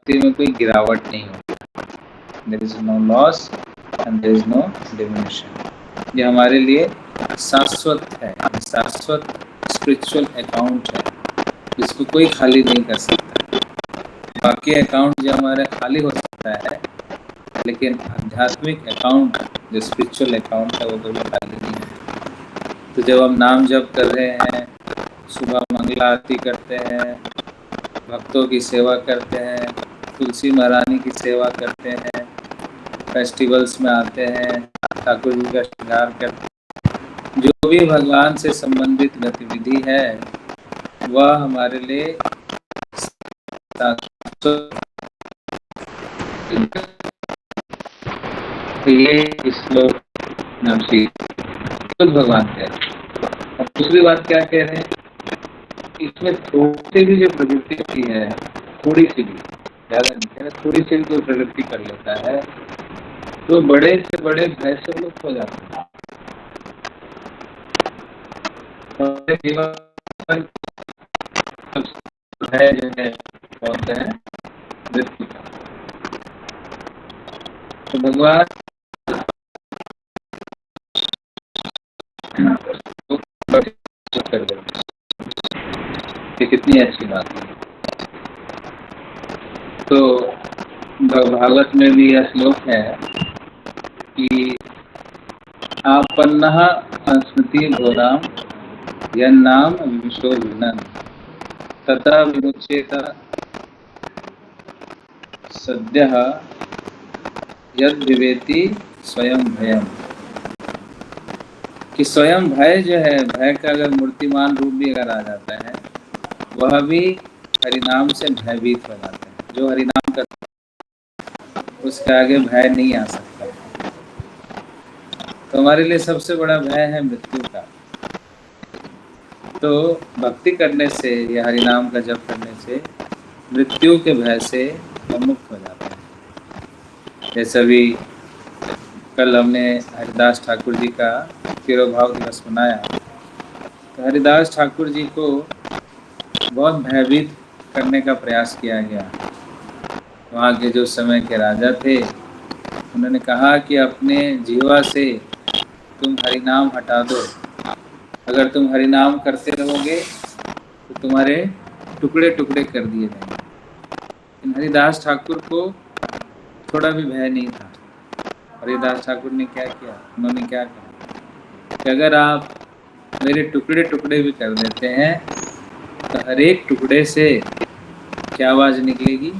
भक्ति में कोई गिरावट नहीं होती। There is no loss and there is no diminution. ये हमारे लिए शाश्वत है, शाश्वत स्पिरिचुअल अकाउंट है, इसको कोई खाली नहीं कर सकता। बाकी अकाउंट जो हमारा खाली हो सकता है, लेकिन आध्यात्मिक अकाउंट जो स्पिरिचुअल अकाउंट है वो कभी खाली नहीं है। तो जब हम नाम जप कर रहे हैं, सुबह मंगला आरती करते हैं, भक्तों की सेवा करते हैं, तुलसी महारानी की सेवा करते हैं, फेस्टिवल्स में आते हैं, ठाकुर जी का श्रृंगार करते हैं, जो भी भगवान से संबंधित गतिविधि है वह हमारे लिए ये श्लोक भगवान कह रहे हैं। और दूसरी बात क्या कह रहे हैं, इसमें थोड़ी भी जो प्रवृत्ति है, थोड़ी सी भी, ज्यादा नहीं कह रहे, थोड़ी सी भी कोई प्रवृत्ति कर लेता है तो बड़े से बड़े भय से मुक्त हो जाते हैं। जीवन है जो है बोलते हैं मृत्यु का। तो भगवान कर देते, ये कितनी अच्छी बात है। तो भागवत में भी यह श्लोक है कि आपन्नः संस्मृति घोराम यन्नाम विविशो विनन तथा विमुच्येत सद्यः यद विवेति स्वयं भयम। कि स्वयं भय जो है, भय का अगर मूर्तिमान रूप भी अगर आ जाता है, वह भी हरिनाम से भयभीत हो जाता है। जो हरिनाम करता है उसके आगे भय नहीं आ सकता। तो हमारे लिए सबसे बड़ा भय है मृत्यु का। तो भक्ति करने से या हरिनाम का जप करने से मृत्यु के भय से हम मुक्त हो जाते हैं। जैसे अभी कल हमने हरिदास ठाकुर जी का तिरोभाव दिवस मनाया। तो हरिदास ठाकुर जी को बहुत भयभीत करने का प्रयास किया गया। वहाँ के जो समय के राजा थे, उन्होंने कहा कि अपने जीवा से तुम हरिनाम हटा दो। अगर तुम हरिनाम करते रहोगे तो तुम्हारे टुकड़े टुकड़े कर दिए जाएंगे। लेकिन हरिदास ठाकुर को थोड़ा भी भय नहीं था। हरिदास ठाकुर ने क्या किया, उन्होंने क्या कहा कि अगर आप मेरे टुकड़े टुकड़े भी कर देते हैं तो हर एक टुकड़े से क्या आवाज़ निकलेगी,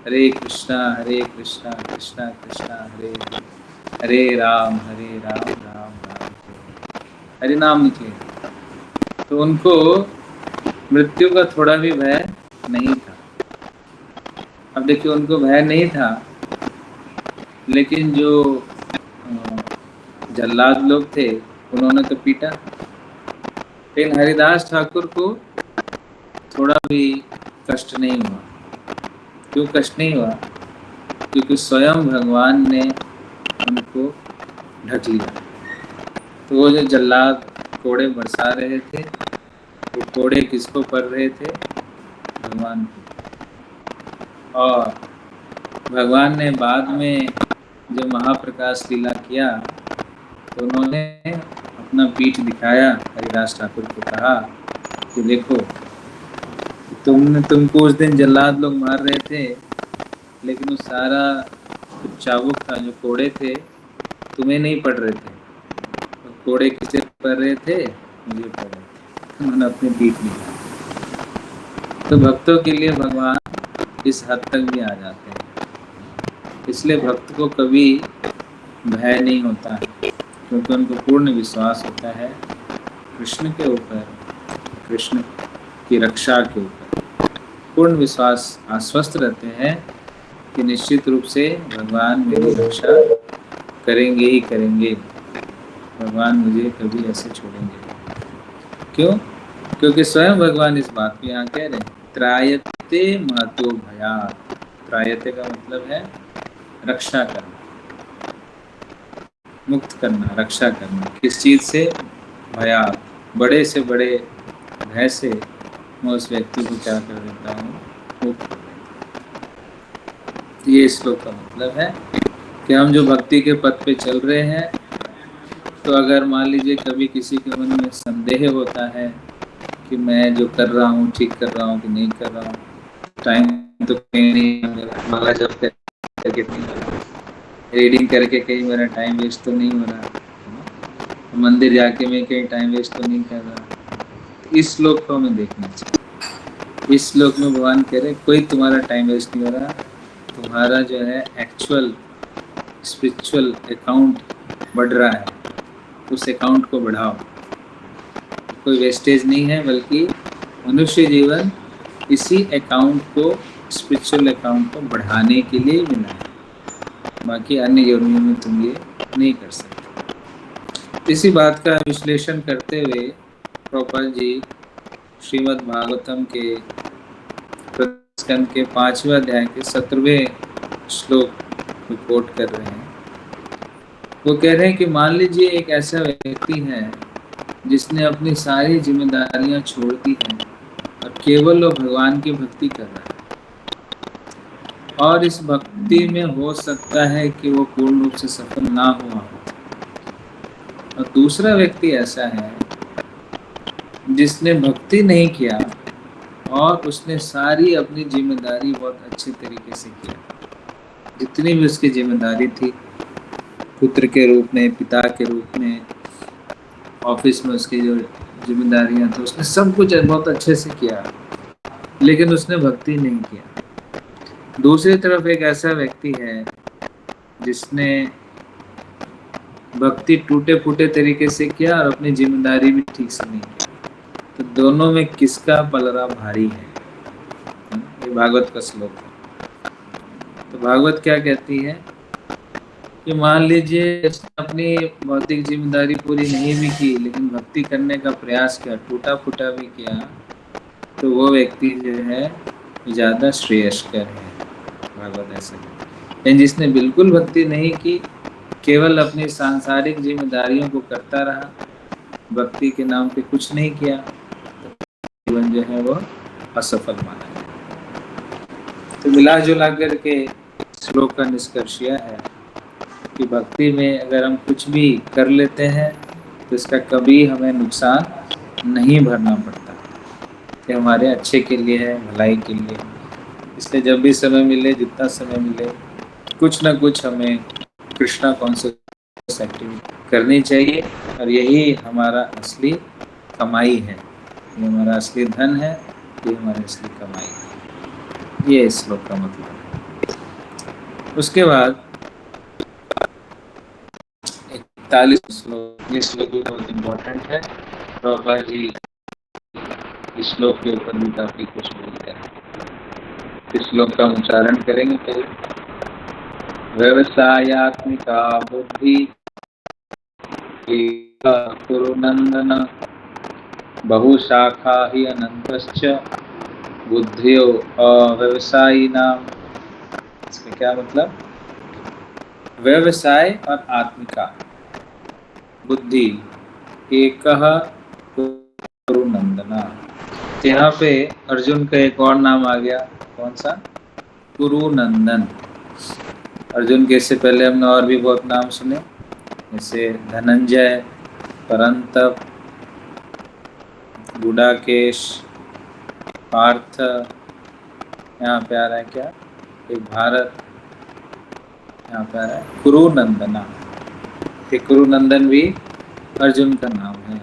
हरे कृष्णा कृष्णा कृष्णा हरे हरे राम राम राम हरि नाम निकलेगा। तो उनको मृत्यु का थोड़ा भी भय नहीं था। अब देखिए, उनको भय नहीं था, लेकिन जो जल्लाद लोग थे उन्होंने तो पीटा। लेकिन हरिदास ठाकुर को थोड़ा भी कष्ट नहीं हुआ। क्यों कष्ट नहीं हुआ? क्योंकि स्वयं भगवान ने उनको ढक लिया। तो वो जो जल्लाद कोड़े बरसा रहे थे, वो कोड़े किसको पड़ रहे थे? भगवान को। और भगवान ने बाद में जो महाप्रकाश लीला किया तो उन्होंने अपना पीठ दिखाया, हरिदास ठाकुर को कहा कि देखो, तुमको उस दिन जल्लाद लोग मार रहे थे, लेकिन वो सारा चाबुक था, जो कोड़े थे, तुम्हें नहीं पड़ रहे थे। तो कोड़े किसे पड़ रहे थे? मुझे पड़ रहे थे। उन्होंने अपने पीठ दिखाया। तो भक्तों के लिए भगवान इस हद तक भी आ जाते हैं। इसलिए भक्त को कभी भय नहीं होता है, क्योंकि उनको पूर्ण विश्वास होता है कृष्ण के ऊपर, कृष्ण की रक्षा के ऊपर। पूर्ण विश्वास, आश्वस्त रहते हैं कि निश्चित रूप से भगवान मेरी रक्षा करेंगे ही करेंगे। भगवान मुझे कभी ऐसे छोड़ेंगे। क्यों? क्योंकि स्वयं भगवान इस बात को यहाँ कह रहे हैं, त्रायते महतो भयात्। त्रायते का मतलब है रक्षा करना, मुक्त करना, रक्षा करना। किस चीज़ से? भयात्, बड़े से बड़े भय से मैं उस व्यक्ति को क्या कर देता हूँ? मुक्त कर देता हूँ। ये श्लोक का मतलब है कि हम जो भक्ति के पथ पे चल रहे हैं, तो अगर मान लीजिए कभी किसी के मन में संदेह होता है कि मैं जो कर रहा हूँ ठीक कर रहा हूँ कि नहीं कर रहा हूँ, टाइम तो कहीं नहीं मेरा, माला जप करके नहीं हो रहा, रीडिंग करके कहीं मेरा टाइम वेस्ट तो नहीं हो रहा, मंदिर जाके मैं कहीं टाइम वेस्ट तो नहीं कर रहा। इस श्लोक को हमें देखना चाहिए। इस श्लोक में भगवान कह रहे कोई तुम्हारा टाइम वेस्ट नहीं हो रहा, तुम्हारा जो है एक्चुअल स्पिरिचुअल अकाउंट बढ़ रहा है, उस अकाउंट को बढ़ाओ। कोई वेस्टेज नहीं है, बल्कि मनुष्य जीवन इसी अकाउंट को, स्पिरिचुअल अकाउंट को बढ़ाने के लिए मिला है, बाकी अन्य योनियों में तुम ये नहीं कर सकते। इसी बात का विश्लेषण करते हुए प्रभुपाद जी श्रीमद् भागवतम के स्कंद के 5वें अध्याय के 17वें श्लोक को कोट कर रहे हैं। वो कह रहे हैं कि मान लीजिए एक ऐसा व्यक्ति है जिसने अपनी सारी जिम्मेदारियां छोड़ दी हैं और केवल वो भगवान की भक्ति कर रहा है, और इस भक्ति में हो सकता है कि वो पूर्ण रूप से सफल ना हुआ हो। और दूसरा व्यक्ति ऐसा है जिसने भक्ति नहीं किया और उसने सारी अपनी जिम्मेदारी बहुत अच्छे तरीके से किया, जितनी भी उसकी जिम्मेदारी थी, पुत्र के रूप में, पिता के रूप में, ऑफिस में उसकी जो जिम्मेदारियां थी, उसने सब कुछ बहुत अच्छे से किया, लेकिन उसने भक्ति नहीं किया। दूसरी तरफ एक ऐसा व्यक्ति है जिसने भक्ति टूटे फूटे तरीके से किया और अपनी जिम्मेदारी भी ठीक से नहीं की। तो दोनों में किसका पलड़ा भारी है? ये भागवत का श्लोक है। तो भागवत क्या कहती है कि मान लीजिए इसने अपनी भौतिक जिम्मेदारी पूरी नहीं भी की, लेकिन भक्ति करने का प्रयास किया, टूटा फूटा भी किया, तो वो व्यक्ति जो है ज़्यादा श्रेयस्कर है। भागवत ऐसा है। लेकिन जिसने बिल्कुल भक्ति नहीं की, केवल अपनी सांसारिक जिम्मेदारियों को करता रहा, भक्ति के नाम पे कुछ नहीं किया, तो जीवन जो है वो असफल माना गया। तो मिला जुला करके श्लोक का निष्कर्ष यह है कि भक्ति में अगर हम कुछ भी कर लेते हैं तो इसका कभी हमें नुकसान नहीं भरना पड़ता, ये हमारे अच्छे के लिए है, भलाई के लिए। इसलिए जब भी समय मिले, जितना समय मिले, कुछ ना कुछ हमें कृष्णा कॉन्शियस एक्टिविटी करनी चाहिए, और यही हमारा असली कमाई है, ये हमारा असली धन है, ये हमारी असली कमाई है। ये इस श्लोक का मतलब है। उसके बाद 41 श्लोक, ये श्लोक भी बहुत इम्पोर्टेंट है। प्रभुपाद जी इस श्लोक के ऊपर भी काफी कुछ बोलते हैं। इस श्लोक का उच्चारण करेंगे पहले। व्यवसायात्मिका बुद्धि कुरु नंदन, बहुशाखा ही अनंतश्च बुद्धियो अव्यवसायिनाम। इसका क्या मतलब? व्यवसाय और आत्मिका बुद्धि एकः कुरु नंदना। यहाँ पे अर्जुन का एक और नाम आ गया, कौन सा? कुरु नंदन। अर्जुन के इससे पहले हमने और भी बहुत नाम सुने, जैसे धनंजय, परंतप, गुडाकेश, पार्थ, यहाँ पे आ रहा है क्या, एक भारत, यहाँ पे आ रहा है कुरु नंदना। कुरु नंदन भी अर्जुन का नाम है।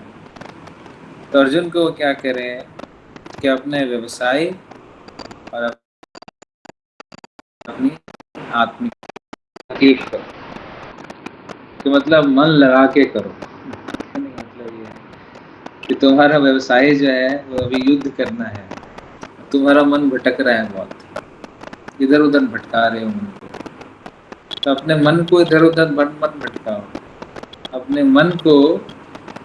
तो अर्जुन को क्या कह रहे हैं कि अपने व्यवसाय और अपनी आत्मिक करो, कि मतलब मन लगा के करो। मतलब ये कि तुम्हारा व्यवसाय जो है वो अभी युद्ध करना है, तुम्हारा मन भटक रहा है, बहुत इधर उधर भटका रहे हो मन को, तो अपने मन को इधर उधर मत भटकाओ, अपने मन को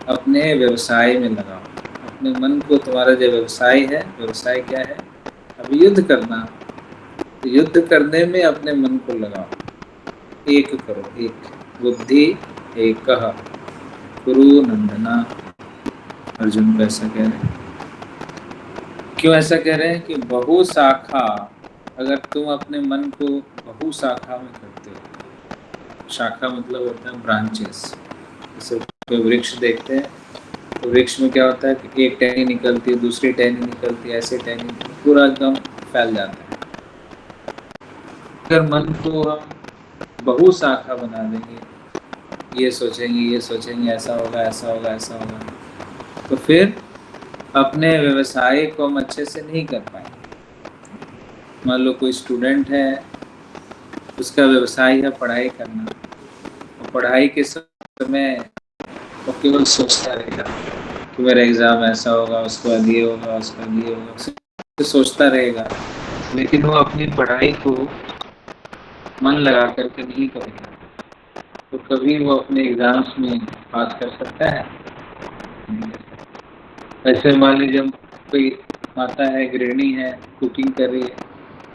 अपने व्यवसाय में लगाओ। अपने मन को, तुम्हारा जो व्यवसाय है, व्यवसाय क्या है? अभी युद्ध करना, तो युद्ध करने में अपने मन को लगाओ, एक करो, एक बुद्धि एकः कुरु नंदना। अर्जुन को ऐसा कह रहे हैं। क्यों ऐसा कह रहे हैं? कि बहु शाखा अगर तुम अपने मन को बहुशाखा में करते हो, शाखा मतलब होता है ब्रांचेस, जैसे कोई वृक्ष देखते हैं तो वृक्ष में क्या होता है कि एक टहनी निकलती है, दूसरी टहनी निकलती है, ऐसे टहनी पूरा एकदम फैल जाता है। अगर मन को हम बहुशाखा बना देंगे, ये सोचेंगे, ऐसा होगा, ऐसा होगा, ऐसा होगा, तो फिर अपने व्यवसाय को हम अच्छे से नहीं कर पाएंगे। मान लो कोई स्टूडेंट है, उसका व्यवसाय है पढ़ाई करना, और पढ़ाई के समय वो केवल सोचता रहेगा कि मेरा एग्ज़ाम ऐसा होगा, उसके बाद ये होगा, उसके बाद ये होगा, तो सोचता रहेगा, लेकिन वो अपनी पढ़ाई को मन लगा करके नहीं करेगा, तो कभी वो अपने एग्ज़ाम्स में पास कर सकता है? ऐसे मान लीजिए कोई माता है, गृहिणी है, कुकिंग कर रही है,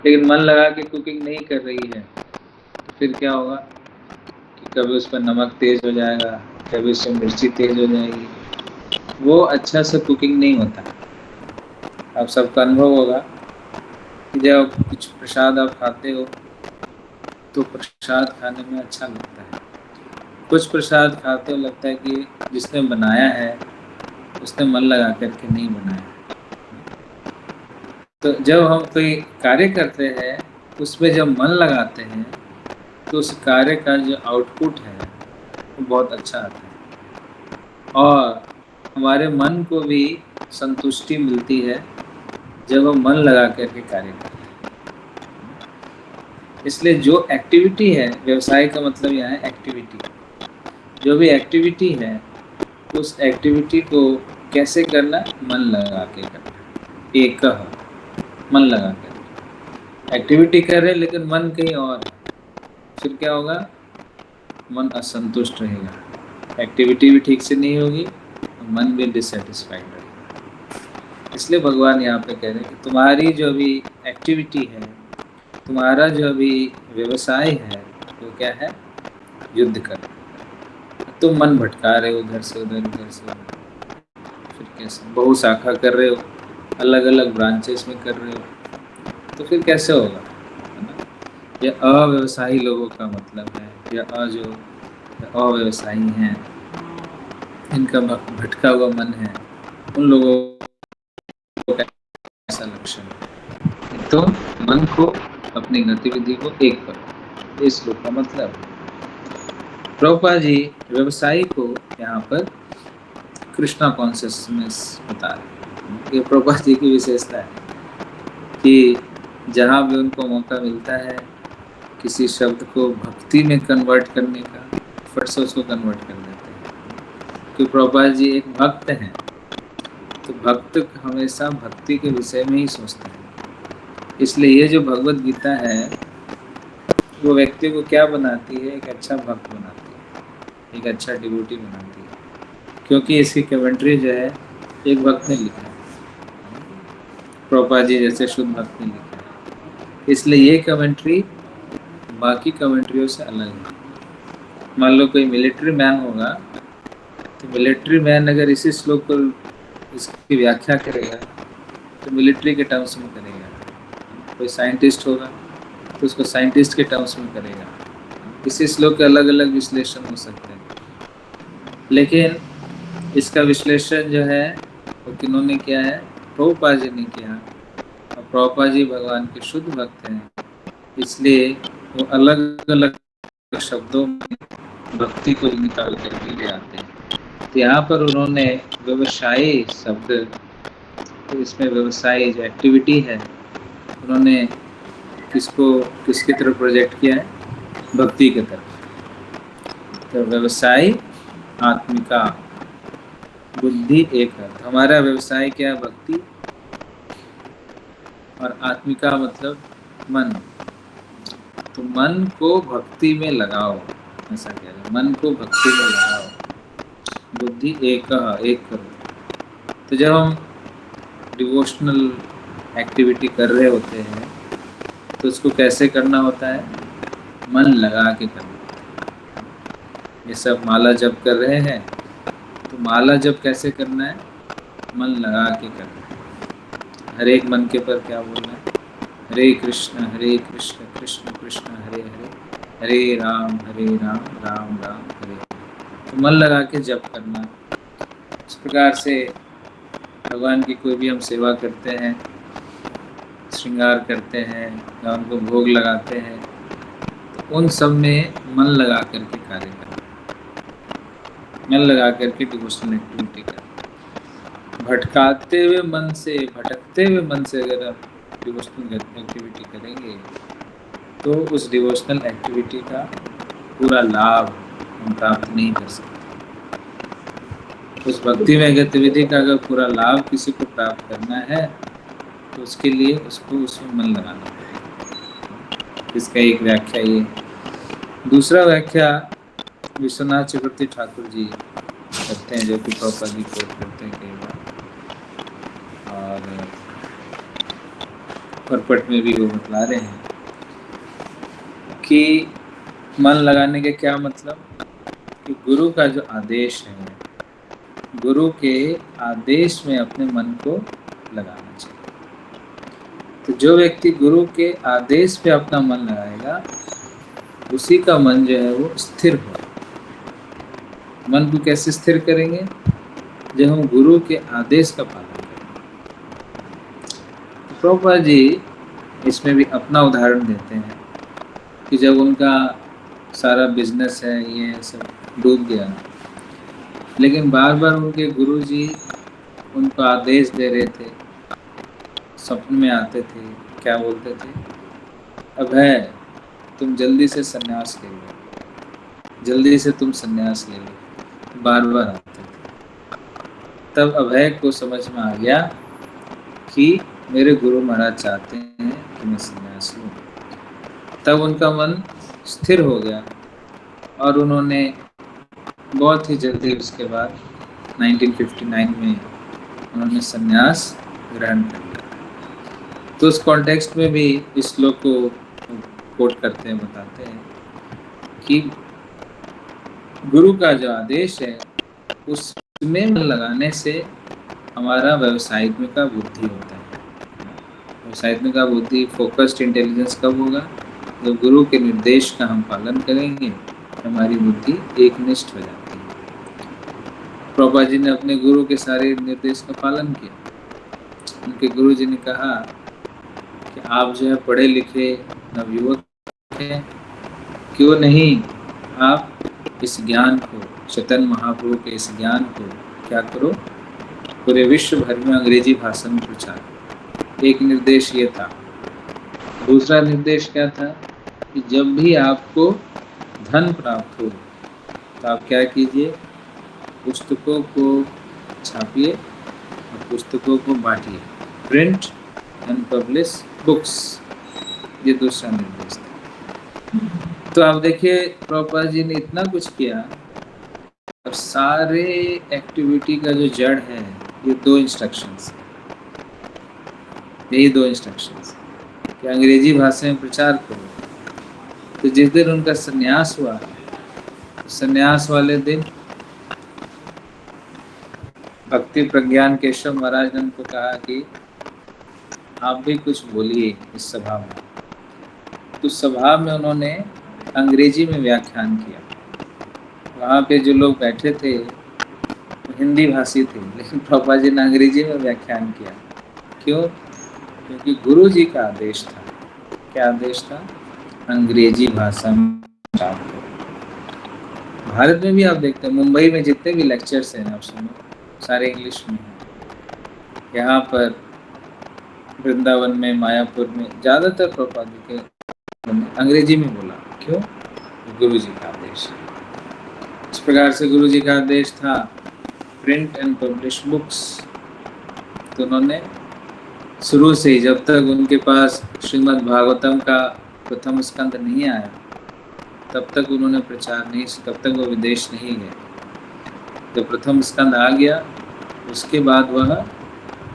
लेकिन मन लगा के कुकिंग नहीं कर रही है, तो फिर क्या होगा कि कभी उस पर नमक तेज़ हो जाएगा, कभी उसमें मिर्ची तेज़ हो जाएगी, वो अच्छा से कुकिंग नहीं होता। आप सबका अनुभव होगा कि जब कुछ प्रसाद आप खाते हो तो प्रसाद खाने में अच्छा लगता है, कुछ प्रसाद खाते हो लगता है कि जिसने बनाया है उसने मन लगा करके नहीं बनाया। तो जब हम कोई कार्य करते हैं उसमें जब मन लगाते हैं तो उस कार्य का जो आउटपुट है वो बहुत अच्छा आता है, और हमारे मन को भी संतुष्टि मिलती है जब हम मन लगा करके कार्य करते हैं। इसलिए जो एक्टिविटी है, व्यवसाय का मतलब यहाँ है एक्टिविटी, जो भी एक्टिविटी है उस एक्टिविटी को कैसे करना, मन लगा के करना, एक मन लगा कर एक्टिविटी कर रहे लेकिन मन कहीं और है, फिर क्या होगा, मन असंतुष्ट रहेगा, एक्टिविटी भी ठीक से नहीं होगी, मन भी डिससेटिस्फाइड रहेगा। इसलिए भगवान यहाँ पे कह रहे हैं कि तुम्हारी जो भी एक्टिविटी है, तुम्हारा जो भी व्यवसाय है, वो क्या है, युद्ध कर। तुम मन भटका रहे हो उधर से उधर, उधर से उधर, फिर कैसे बहुशाखा कर रहे हो, अलग अलग ब्रांचेस में कर रहे हो, तो फिर कैसे होगा, है ना? ये अव्यवसायी लोगों का मतलब है, या जो अव्यवसायी हैं, इनका भटका हुआ मन है, उन लोगों का ऐसा लक्षण है। तो मन को, अपनी गतिविधि को एक करो, इस श्लोक का मतलब। प्रभुपाद जी व्यवसायी को यहाँ पर कृष्णा कॉन्शियसनेस बता रहे। ये प्रभुपाद जी की विशेषता है कि जहाँ भी उनको मौका मिलता है किसी शब्द को भक्ति में कन्वर्ट करने का, फट से उसको कन्वर्ट कर देते हैं, क्योंकि प्रभुपाद जी एक भक्त हैं, तो भक्त हमेशा भक्ति के विषय में ही सोचते हैं। इसलिए ये जो भगवत गीता है वो व्यक्ति को क्या बनाती है, एक अच्छा भक्त बनाती है, एक अच्छा डिवोटी बनाती है, क्योंकि इसकी कमेंट्री जो है एक भक्त ने लिखा है, प्रभुपाद जी जैसे शुद्ध भक्त ने लिखा है, इसलिए ये कमेंट्री बाकी कमेंट्रियों से अलग है। मान लो कोई मिलिट्री मैन होगा, तो मिलिट्री मैन अगर इसी श्लोक को, इसकी व्याख्या करेगा तो मिलिट्री के टर्म्स में करेगा। कोई साइंटिस्ट होगा तो उसको साइंटिस्ट के टर्म्स में करेगा। इसी श्लोक के अलग अलग विश्लेषण हो सकते हैं, लेकिन इसका विश्लेषण जो है वो किन्होंने किया है, प्रभुपाद जी ने किया, और प्रभुपाद जी भगवान के शुद्ध भक्त हैं, इसलिए वो अलग अलग शब्दों में भक्ति को निकाल करके ले आते हैं। तो यहाँ पर उन्होंने व्यवसायी शब्द, तो इसमें व्यवसायी जो एक्टिविटी है उन्होंने किसकी तरफ प्रोजेक्ट किया है, भक्ति की तरफ। तो व्यवसाय आत्मिका, बुद्धि एक है, तो हमारा व्यवसाय क्या है, भक्ति, और आत्मिका मतलब मन। तो मन को भक्ति में लगाओ, ऐसा कह रहे हैं, मन को भक्ति में लगाओ, बुद्धि एक करो। तो जब हम डिवोशनल एक्टिविटी कर रहे होते हैं तो उसको कैसे करना होता है, मन लगा के करना होता है। ये सब माला जप कर रहे हैं तो माला जप कैसे करना है, मन लगा के करना है। हर एक मन के पर क्या बोलना है, हरे कृष्ण कृष्ण कृष्ण हरे हरे, हरे राम राम राम हरे हरे। तो मन लगा के जप करना। इस प्रकार से भगवान की कोई भी हम सेवा करते हैं, श्रृंगार करते हैं या उनको भोग लगाते हैं, तो उन सब में मन लगा करके कार्य करना, मन लगा करके डिवोशनल एक्टिविटी करना। भटकाते हुए मन से, भटकते हुए मन से अगर आप डिवोशनल एक्टिविटी करेंगे तो उस डिवोशनल एक्टिविटी का पूरा लाभ हम प्राप्त नहीं कर सकते। उस भक्ति में गतिविधि का अगर पूरा लाभ किसी को प्राप्त करना है तो उसके लिए उसको उसमें मन लगाना पड़ेगा। इसका एक व्याख्या ये। दूसरा व्याख्या विश्वनाथ चक्रवर्ती ठाकुर जी करते हैं, जो कि प्रभुपाद जी कोट करते हैं कई बार, और परपट में भी वो बतला रहे हैं कि मन लगाने के क्या मतलब, कि गुरु का जो आदेश है, गुरु के आदेश में अपने मन को लगाना चाहिए। तो जो व्यक्ति गुरु के आदेश पे अपना मन लगाएगा उसी का मन जो है वो स्थिर हो। मन को कैसे स्थिर करेंगे? जब हम गुरु के आदेश का पालन करेंगे। तो प्रभुपाद जी इसमें भी अपना उदाहरण देते हैं कि जब उनका सारा बिजनेस है ये सब डूब गया, लेकिन बार बार उनके गुरुजी उनको आदेश दे रहे थे, सपने में आते थे, क्या बोलते थे, अभय तुम जल्दी से संन्यास ले लो, जल्दी से तुम संन्यास ले लो, बार बार आते थे। तब अभय को समझ में आ गया कि मेरे गुरु महाराज चाहते हैं कि मैं संन्यास लूँ। तब उनका मन स्थिर हो गया और उन्होंने बहुत ही जल्दी उसके बाद 1959 में उन्होंने संन्यास ग्रहण कर लिया। तो उस कॉन्टेक्स्ट में भी इस श्लोक को कोट करते हैं, बताते हैं कि गुरु का जो आदेश है उसमें मन लगाने से हमारा व्यावसायिक का बुद्धि होता है। व्यावसायिक का बुद्धि, फोकस्ड इंटेलिजेंस कब होगा? जब गुरु के निर्देश का हम पालन करेंगे, हमारी बुद्धि एकनिष्ठ हो जाती है। प्रभुपाद जी ने अपने गुरु के सारे निर्देश का पालन किया। उनके गुरु जी ने कहा कि आप जो है पढ़े लिखे नवयुवक हैं, क्यों नहीं आप इस ज्ञान को, चैतन्य महाप्रभु के इस ज्ञान को क्या करो, पूरे विश्व भर में अंग्रेजी भाषा में प्रचार। एक निर्देश ये था। दूसरा निर्देश क्या था कि जब भी आपको धन प्राप्त हो तो आप क्या कीजिए, पुस्तकों को छापिए और पुस्तकों को बांटिए, प्रिंट एंड पब्लिश बुक्स। ये दूसरा निर्देश था। तो आप देखिए प्रभुपाद जी ने इतना कुछ किया और सारे एक्टिविटी का जो जड़ है ये दो इंस्ट्रक्शंस, यही दो इंस्ट्रक्शंस कि अंग्रेजी भाषा में प्रचार करो। तो जिस दिन उनका संन्यास हुआ, संन्यास वाले दिन भक्ति प्रज्ञान केशव महाराज ने उनको कहा कि आप भी कुछ बोलिए इस सभा में। तो सभा में उन्होंने अंग्रेजी में व्याख्यान किया। वहाँ पे जो लोग बैठे थे वो हिंदी भाषी थे, लेकिन प्रभुपाद जी ने अंग्रेजी में व्याख्यान किया। क्यों? क्योंकि गुरु जी का आदेश था। क्या आदेश था? अंग्रेजी भाषा में। भारत में भी आप देखते हैं, मुंबई में जितने भी लेक्चर्स हैं आप सुनो, सारे इंग्लिश में हैं। यहाँ पर वृंदावन में, मायापुर में ज़्यादातर प्रभुपाद जी के अंग्रेजी में बोला। क्यों? गुरु जी का आदेश। इस प्रकार से गुरु जी का आदेश था प्रिंट एंड पब्लिश बुक्स। तो उन्होंने शुरू से ही, जब तक उनके पास श्रीमद् भागवतम का प्रथम स्कंद नहीं आया तब तक उन्होंने प्रचार नहीं, तब तक वो विदेश नहीं गए। जब प्रथम स्कंद आ गया उसके बाद वह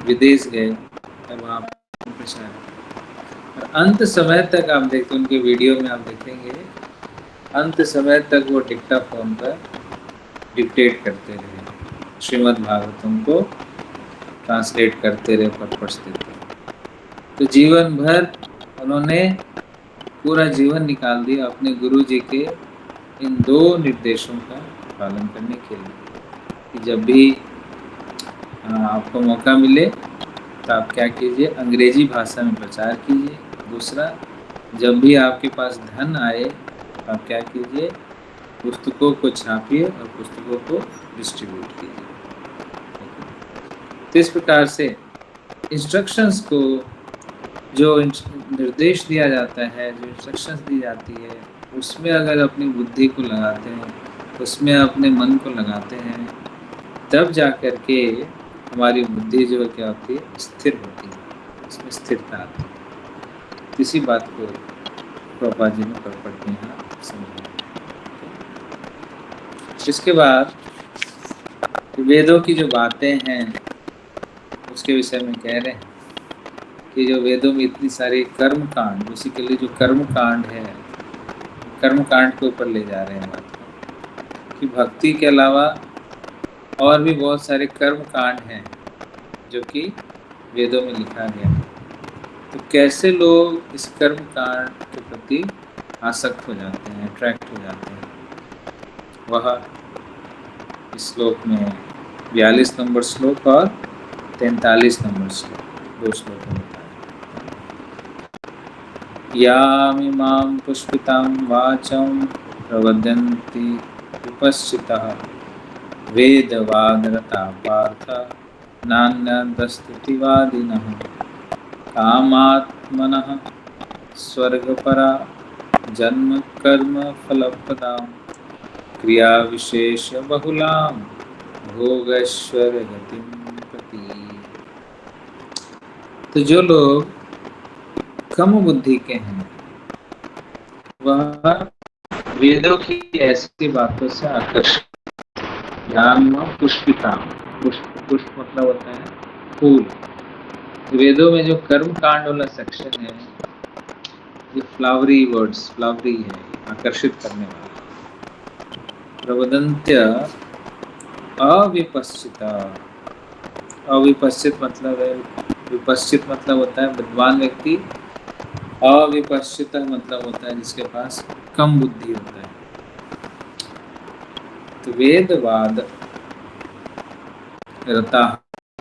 विदेश गए और वहाँ प्रचार। और अंत समय तक आप देखते, उनके वीडियो में आप देखेंगे, अंत समय तक वो डिक्टाफोन पर डिक्टेट करते रहे, श्रीमद् भागवतम को ट्रांसलेट करते रहे, पढ़ते थे। तो जीवन भर उन्होंने पूरा जीवन निकाल दिया अपने गुरु जी के इन 2 निर्देशों का पालन करने के लिए कि जब भी आपको मौका मिले तो आप क्या कीजिए, अंग्रेजी भाषा में प्रचार कीजिए। दूसरा, जब भी आपके पास धन आए तो आप क्या कीजिए, पुस्तकों को छापिए और पुस्तकों को डिस्ट्रीब्यूट कीजिए। तो इस प्रकार से इंस्ट्रक्शंस को, जो निर्देश दिया जाता है, जो इंस्ट्रक्शंस दी जाती है, उसमें अगर अपनी बुद्धि को लगाते हैं, उसमें अपने मन को लगाते हैं, तब जा कर के हमारी बुद्धि जो है क्या होती है, स्थिर होती है, उसमें स्थिरता आती है। इसी बात को प्रभुपाद जी ने पढ़ के यहाँ समझाया। इसके बाद वेदों की जो बातें हैं उसके विषय में कह रहे हैं कि जो वेदों में इतनी सारी कर्म कांड, बेसिकली जो कर्म कांड है, कर्म कांड के ऊपर ले जा रहे हैं बात को, कि भक्ति के अलावा और भी बहुत सारे कर्म कांड हैं जो कि वेदों में लिखा गया है। तो कैसे लोग इस कर्म कांड के प्रति आसक्त हो जाते हैं, अट्रैक्ट हो जाते हैं, वह इस श्लोक में 42 नंबर श्लोक और 43 नंबर श्लोक, 2 श्लोक में बताया। यामिमां पुष्पितां वाचं प्रवदन्ति विपश्चितः वेदवादरता पार्थ नान्यदस्तुतिवादिनः कामात्मनः स्वर्गपरा जन्म कर्म फलप्रदां क्रिया विशेष बहुलां भोगैश्वर्य गतिं प्रति। तो जो लोग कम बुद्धि के हैं वह वेदों की ऐसी बातों से आकर्षित, पुष्पिता, पुष्प मतलब होता है फूल। वेदों में जो कर्म कांड वाला सेक्शन है ये फ्लावरी वर्ड्स, फ्लावरी है, आकर्षित करने वाला। प्रवदन्त्य अविपश्चिता, अविपश्चित मतलब है, विपश्चित मतलब होता है विद्वान व्यक्ति, अविपश्चित मतलब होता है जिसके पास कम बुद्धि होता है। तो वेदवाद रता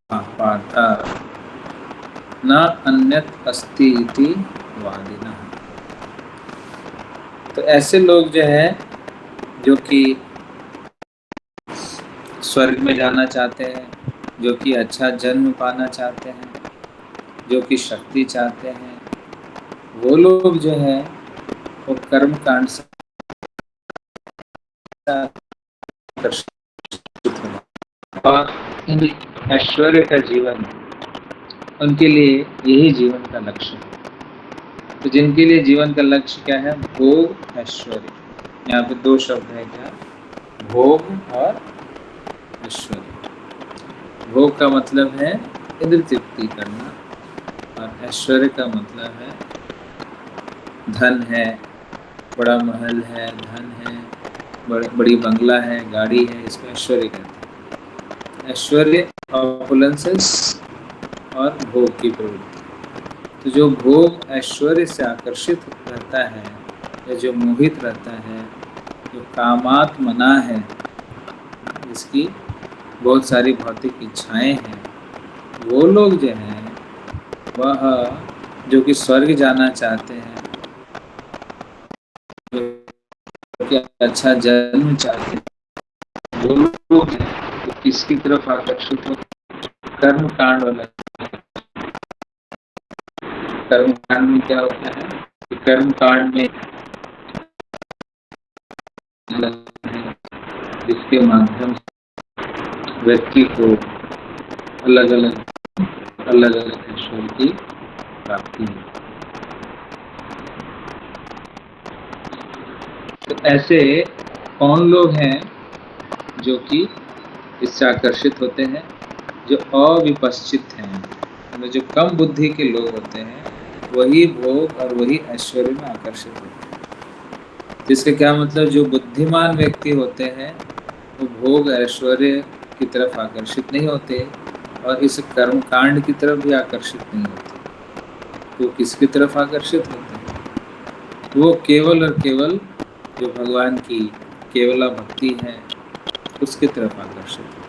पार्थ न अन्यत् अस्ति इति वादिनः। तो ऐसे लोग जो है जो कि स्वर्ग में जाना चाहते हैं, जो कि अच्छा जन्म पाना चाहते हैं, जो कि शक्ति चाहते हैं, वो लोग जो है वो कर्म कांड से आकर्षित हो और ऐश्वर्य का जीवन उनके लिए यही जीवन का लक्ष्य है। तो जिनके लिए जीवन का लक्ष्य क्या है, भोग ऐश्वर्य, यहाँ पे 2 शब्द है, क्या, भोग और ऐश्वर्य। भोग का मतलब है इंद्रिय तृप्ति करना और ऐश्वर्य का मतलब है धन है, बड़ा महल है, धन है, बड़ी बंगला है, गाड़ी है, इसको ऐश्वर्य कहते हैं। ऐश्वर्य ऑपुलेंसेस और भोग की प्रवृत्ति। तो जो भोग ऐश्वर्य से आकर्षित रहता है या जो मोहित रहता है, जो कामात मना है, जिसकी बहुत सारी भौतिक इच्छाएं हैं, वो लोग जो हैं वह जो कि स्वर्ग जाना चाहते हैं, जो अच्छा जन्म चाहते हैं, वो लोग हैं तो किसकी तरफ आकर्षित हो, कर्म कांड वाला। कर्म कांड में क्या होता है, कर्म कांड में जिसके माध्यम से व्यक्ति को अलग अलग ऐश्वर्य की प्राप्ति है। तो ऐसे कौन लोग हैं जो कि इससे आकर्षित होते हैं, जो अविपश्चित हैं, मतलब जो कम बुद्धि के लोग होते हैं, वही भोग और वही ऐश्वर्य में आकर्षित होते हैं। जिसका क्या मतलब, जो बुद्धिमान व्यक्ति होते हैं वो भोग ऐश्वर्य की तरफ आकर्षित नहीं होते और इस कर्म कांड की तरफ भी आकर्षित नहीं होते। वो किसकी तरफ आकर्षित होते हैं? वो केवल और केवल जो भगवान की केवला भक्ति है उसकी तरफ आकर्षित होते हैं।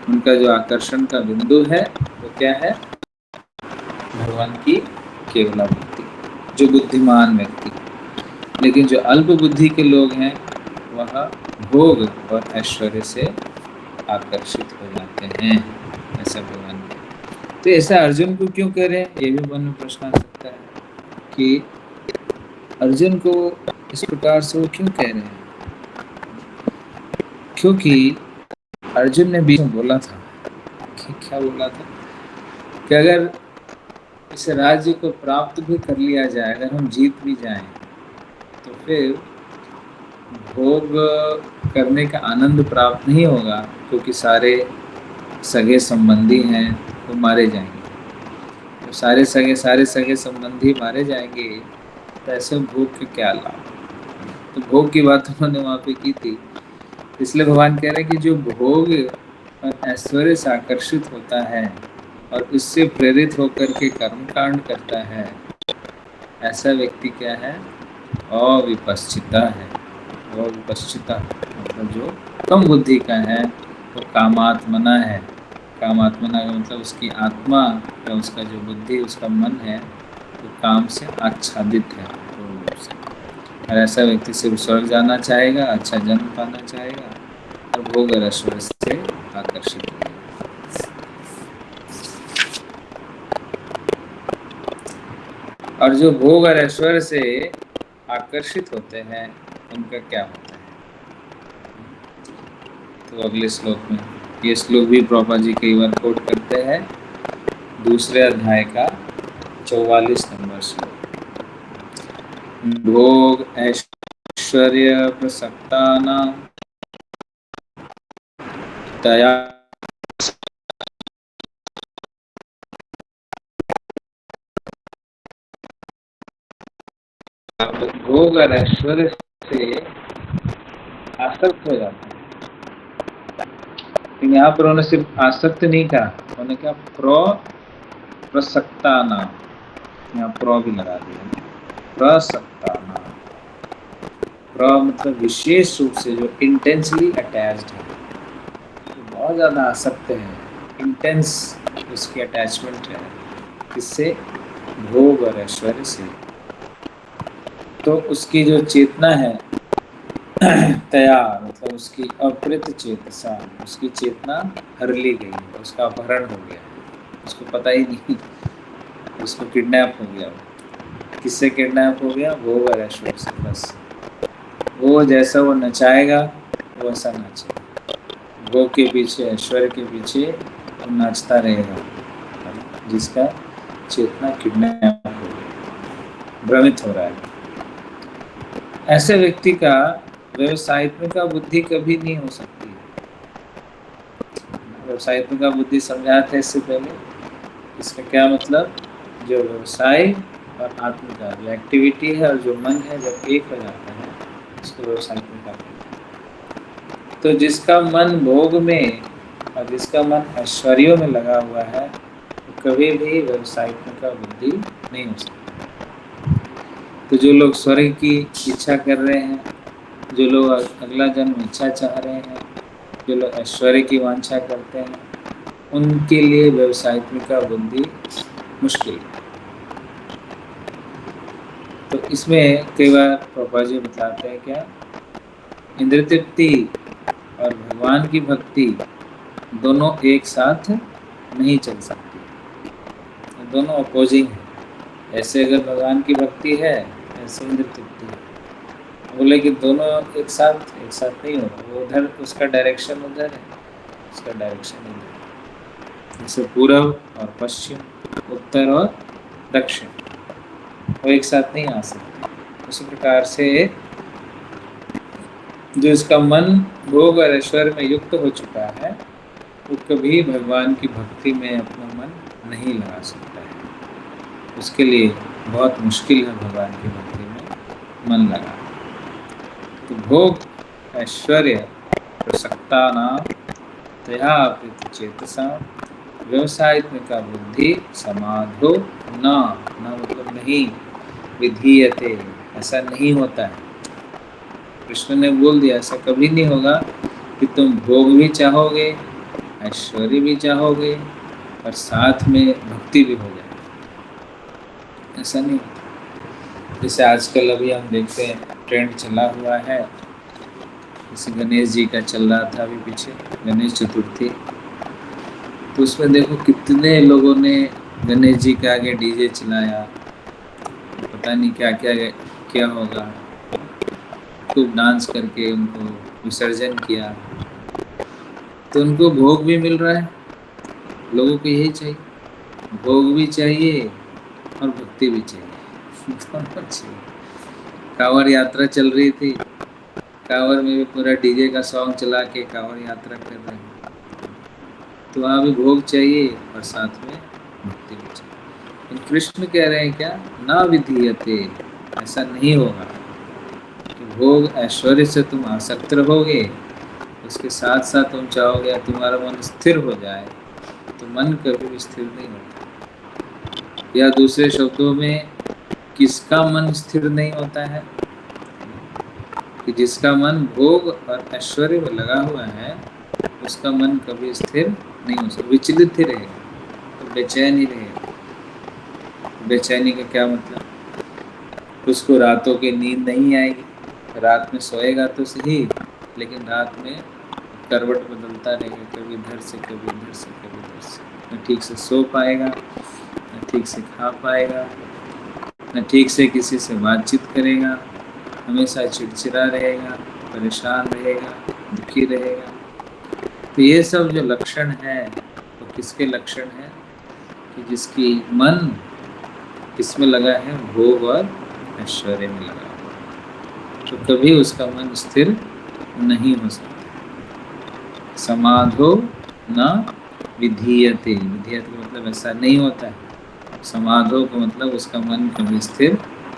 उनका जो आकर्षण का बिंदु है वो क्या है? भगवान की केवला भक्ति, जो बुद्धिमान व्यक्ति। लेकिन जो अल्प बुद्धि के लोग हैं वह भोग और ऐश्वर्य से आकर्षित हो जाते हैं, ऐसा भगवान कहते। तो ऐसा अर्जुन को क्यों कह रहे हैं? ये भी मन में प्रश्न आ सकता है कि अर्जुन को इस प्रकार से वो क्यों कह रहे हैं? क्योंकि अर्जुन ने बीच में बोला था कि क्या बोला था कि अगर इस राज्य को प्राप्त भी कर लिया जाए, अगर हम जीत भी जाएं, तो फिर भोग करने का आनंद प्राप्त नहीं होगा, क्योंकि सारे सगे संबंधी हैं वो मारे जाएंगे। तो सारे सगे संबंधी मारे जाएंगे तो ऐसे भोग के क्या लाभ? तो भोग की बात उन्होंने वहाँ पे की थी। इसलिए भगवान कह रहे हैं कि जो भोग और ऐश्वर्य से आकर्षित होता है और इससे प्रेरित होकर के कर्मकांड करता है, ऐसा व्यक्ति क्या है? अविपश्चिता है। अविपश्चिता मतलब जो कम बुद्धि का है, वो कामात्मना है। कामात्मना का मतलब उसकी आत्मा या उसका जो बुद्धि, उसका मन है, वो काम से आच्छादित है। और ऐसा व्यक्ति सिर्फ स्वर्ग जाना चाहेगा, अच्छा जन्म पाना चाहेगा और भोग और ऐश्वर्य से आकर्षित होगा। और जो भोग और ऐश्वर्य से आकर्षित होते हैं उनका क्या होता है? तो अगले श्लोक में, ये श्लोक भी प्रभुपाद जी कई बार कोट करते हैं, दूसरे अध्याय का 44 नंबर श्लोक। भोग ऐश्वर्य प्रसक्तानां तया भोग और ऐश्वर्य से आसक्त हो जाते हैं। लेकिन यहाँ पर उन्होंने सिर्फ आसक्त नहीं कहा, उन्होंने कहा प्रसक्तानां, यहाँ प्र भी लगा दिया। प्रसक्तानां, प्र मतलब विशेष रूप से, जो इंटेंसली अटैच्ड है, बहुत ज़्यादा आसक्त है, इंटेंस उसकी अटैचमेंट है। इससे भोग और ऐश्वर्य से, तो उसकी जो चेतना है तैयार मतलब उसकी अप्रत चेतसा, उसकी चेतना हर ली गई है, उसका अपहरण हो गया, उसको पता ही नहीं, उसको किडनैप हो गया। किससे किडनैप हो गया? भोग और ऐश्वर्य से। बस वो जैसा वो नचाएगा वो ऐसा नाचेगा। भोग के पीछे, ऐश्वर्य के पीछे वो नाचता रहेगा, जिसका चेतना किडनैप हो गया, भ्रमित हो रहा है। ऐसे व्यक्ति का व्यवसायित्मिका बुद्धि कभी नहीं हो सकती। व्यवसायित्मिका बुद्धि समझाते इससे पहले, इसका क्या मतलब? जो व्यवसाय और आत्म का जो एक्टिविटी है और जो मन है, जब एक हो जाता है उसको व्यवसायित्मिका कहते हैं। तो जिसका मन भोग में और जिसका मन ऐश्वर्यों में लगा हुआ है, तो कभी भी व्यवसायित्मिका बुद्धि नहीं हो सकती। तो जो लोग स्वर्ग की इच्छा कर रहे हैं, जो लोग अगला जन्म इच्छा चाह रहे हैं, जो लोग ऐश्वर्य की वांछा करते हैं, उनके लिए व्यवसायित्मिका बुद्धि मुश्किल है। तो इसमें कई बार प्रभुपाद जी बताते हैं क्या, इंद्र तृप्ति और भगवान की भक्ति दोनों एक साथ नहीं चल सकती, दोनों अपोजिंग है। ऐसे अगर भगवान की भक्ति है, ऐसे इंद्र तृप्ति है, बोले कि दोनों एक साथ नहीं हो रहा। वो उधर, उसका डायरेक्शन उधर है, उसका डायरेक्शन इधर है। जैसे पूर्व और पश्चिम, उत्तर और दक्षिण, वो एक साथ नहीं आ सकते। उसी प्रकार से जो इसका मन भोग और ऐश्वर्य में युक्त हो चुका है, वो कभी भगवान की भक्ति में अपना मन नहीं लगा सकता है। उसके लिए बहुत मुश्किल है भगवान की भक्ति में मन लगा। तो भोग ऐश्वर्य प्रसक्तानां तया अपृत चेतसा व्यवसायत्मिक बुद्धि समाधो न, न मतलब नहीं, विधीयते, ऐसा नहीं होता है। कृष्ण ने बोल दिया ऐसा कभी नहीं होगा कि तुम भोग भी चाहोगे, ऐश्वर्य भी चाहोगे और साथ में भक्ति भी हो जाए, ऐसा नहीं होता। जैसे आजकल अभी हम देखते हैं ट्रेंड चला हुआ है, जैसे गणेश जी का चल रहा था अभी पीछे, गणेश चतुर्थी, तो उसमें देखो कितने लोगों ने गणेश जी के आगे डीजे चलाया, पता नहीं क्या क्या क्या होगा, खूब डांस करके उनको विसर्जन किया। तो उनको भोग भी मिल रहा है, लोगों को यही चाहिए, भोग भी चाहिए और भक्ति भी चाहिए, दोनों चाहिए। कांवड़ यात्रा चल रही थी, कांवड़ में भी पूरा डीजे का सॉन्ग चला के कांवड़ यात्रा कर रहे हैं, तो वहाँ भी भोग चाहिए और साथ में भक्ति भी चाहिए। तो कृष्ण कह रहे हैं क्या, ना विधीयते, ऐसा नहीं होगा कि भोग ऐश्वर्य से तुम आसक्त रहोगे, उसके साथ साथ तुम चाहोगे तुम्हारा मन स्थिर हो जाए, तो मन कभी भी स्थिर नहीं होता। या दूसरे शब्दों में, किसका मन स्थिर नहीं होता है, कि जिसका मन भोग और ऐश्वर्य में लगा हुआ है, उसका मन कभी स्थिर नहीं हो सकता, विचलित ही रहेगा, तो बेचैन ही रहेगा। बेचैनी का क्या मतलब, उसको रातों की नींद नहीं आएगी, रात में सोएगा तो सही, लेकिन रात में करवट बदलता रहेगा, कभी इधर से कभी इधर से कभी इधर से, न ठीक से सो पाएगा, न ठीक से खा पाएगा, न ठीक से किसी से बातचीत करेगा, हमेशा चिड़चिड़ा रहेगा, परेशान रहेगा, दुखी रहेगा। तो ये सब जो लक्षण है वो किसके लक्षण हैं, कि जिसकी मन किसमें लगा है, भोग और ऐश्वर्य में लगा है, तो कभी उसका मन स्थिर नहीं हो सकता। समाधो न विधीयते, विधीयते का मतलब ऐसा नहीं होता है, समाधो का मतलब उसका मन कभी स्थिर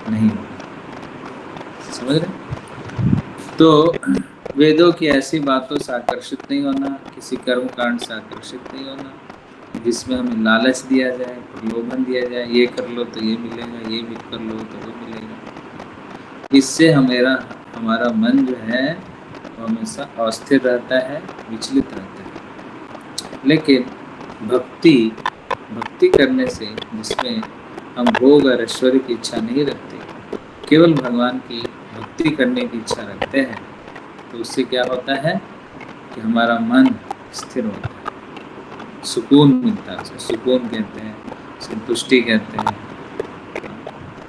नहीं होता, समझ रहे। तो वेदों की ऐसी बातों से आकर्षित नहीं होना, किसी कर्म कांड से आकर्षित नहीं होना जिसमें हमें लालच दिया जाए, प्रलोभन दिया जाए, ये कर लो तो ये मिलेगा, ये भी कर लो तो वो मिलेगा। इससे हमारा मन जो है वो हमेशा अस्थिर रहता है, विचलित रहता है। लेकिन भक्ति करने से, जिसमें हम भोग और ऐश्वर्य की इच्छा नहीं रखते, केवल भगवान की भक्ति करने की इच्छा रखते हैं, तो उससे क्या होता है कि हमारा मन स्थिर होता है, सुकून मिलता है, उसे सुकून कहते हैं, संतुष्टि कहते हैं,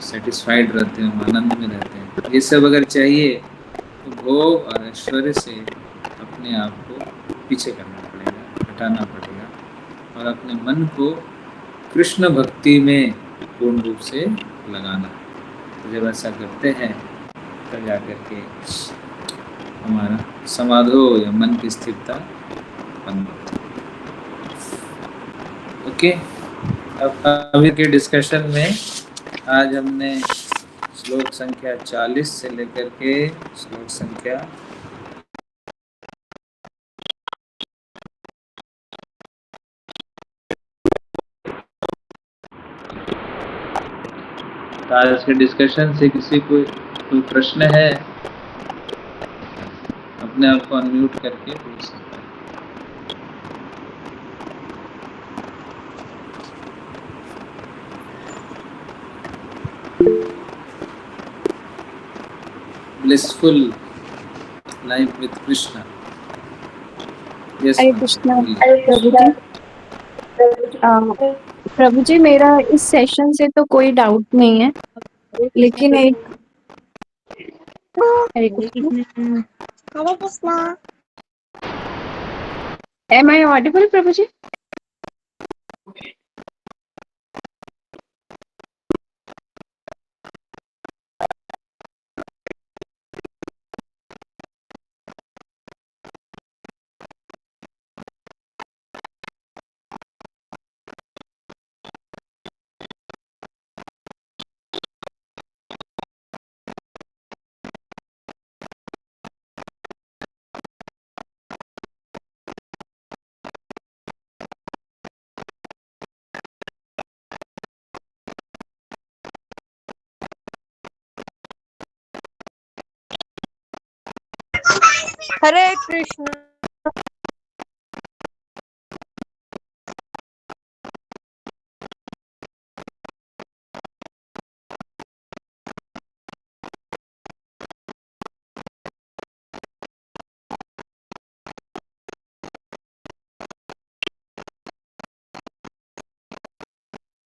सेटिस्फाइड रहते हैं, आनंद में रहते हैं। ये सब अगर चाहिए तो भोग और ऐश्वर्य से अपने आप को पीछे करना पड़ेगा, हटाना पड़ेगा, और अपने मन को कृष्ण भक्ति में पूर्ण रूप से लगाना। तो जब ऐसा करते हैं तब जाकर के हमारा समाधो या मन की स्थिरता उत्पन्न होती है। ओके, अब अभी के डिस्कशन में आज हमने श्लोक संख्या 40 से लेकर के श्लोक संख्या 40 आज के डिस्कशन से किसी को कोई प्रश्न है, अपने आप को अनम्यूट करके पूछ सकते हैं। Blissful life with Krishna. Yes Hare Krishna Prabhu ji. Prabhu ji, मेरा इस सेशन से तो कोई डाउट नहीं है, लेकिन एक Hare Krishna. Hare Krishna. Am I audible Prabhu ji? Hare Krishna.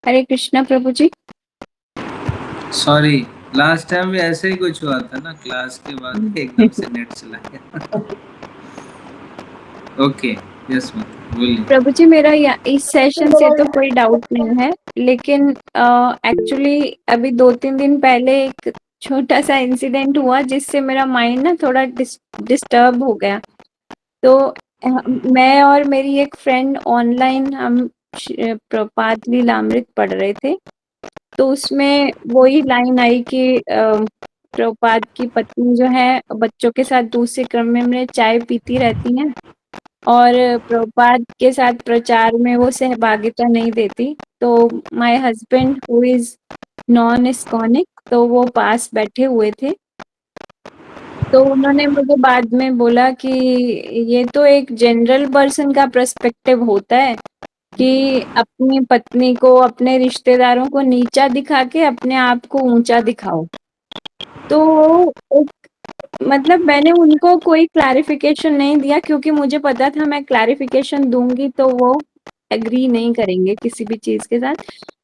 Hare Krishna Prabhu ji. Sorry, last time भी ऐसे ही कुछ हुआ था ना, क्लास के बाद एकदम से नेट चला गया। ओके, यस मत बोलिए। प्रभु जी मेरा इस सेशन से तो कोई डाउट नहीं है, लेकिन एक्चुअली अभी 2-3 दिन पहले एक छोटा सा इंसिडेंट हुआ जिससे मेरा माइंड ना थोड़ा डिस्टर्ब हो गया। तो मैं और मेरी एक फ्रेंड ऑनलाइन हम प्रपात लीलामृत पढ़ रहे थे, तो उसमें वही लाइन आई कि प्रभुपाद की पत्नी जो है बच्चों के साथ दूसरे कमरे में चाय पीती रहती हैं और प्रभुपाद के साथ प्रचार में वो सहभागिता नहीं देती। तो my husband who is non ISKCONic, तो वो पास बैठे हुए थे, तो उन्होंने मुझे बाद में बोला कि ये तो एक जनरल पर्सन का पर्सपेक्टिव होता है कि अपनी पत्नी को, अपने रिश्तेदारों को नीचा दिखा के अपने आप को ऊंचा दिखाओ। तो मतलब मैंने उनको कोई क्लैरिफिकेशन नहीं दिया क्योंकि मुझे पता था मैं क्लैरिफिकेशन दूंगी तो वो एग्री नहीं करेंगे किसी भी चीज के साथ।